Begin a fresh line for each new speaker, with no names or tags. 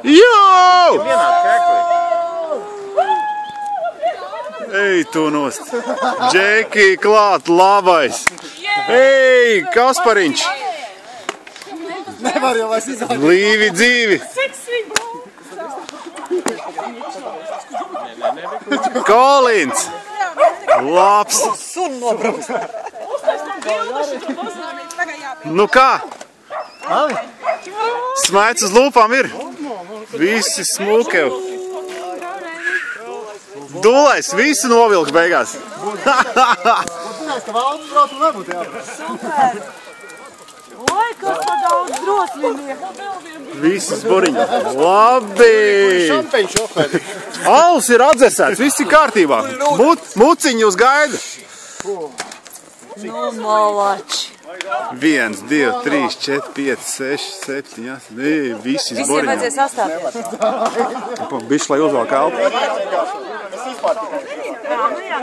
Jau! Ej, tu nost. Džeki, klāt, labais. Ej, Kaspariņš.
Nevar jau vairs izādīt.
Līvi dzīvi. Kolins. Labs.
Sun nobrauks.
Nu kā? Smaids uz lūpām ir. Visi smūkev. Dulais, visu novilks beigās.
Super! Oi, kas pa daudz drosmīgi!
Visas buriņas. Labi! Alus ir atdzesēts, viss ir kārtībā. Muciņi jūs gaida.
Nu, malači!
1, 2, 3, 4, 5, 6, 7, 8, visas
Visiem
buriņas.
vajadzēs astāties.
Bišķi, lai uzvēl kalpu.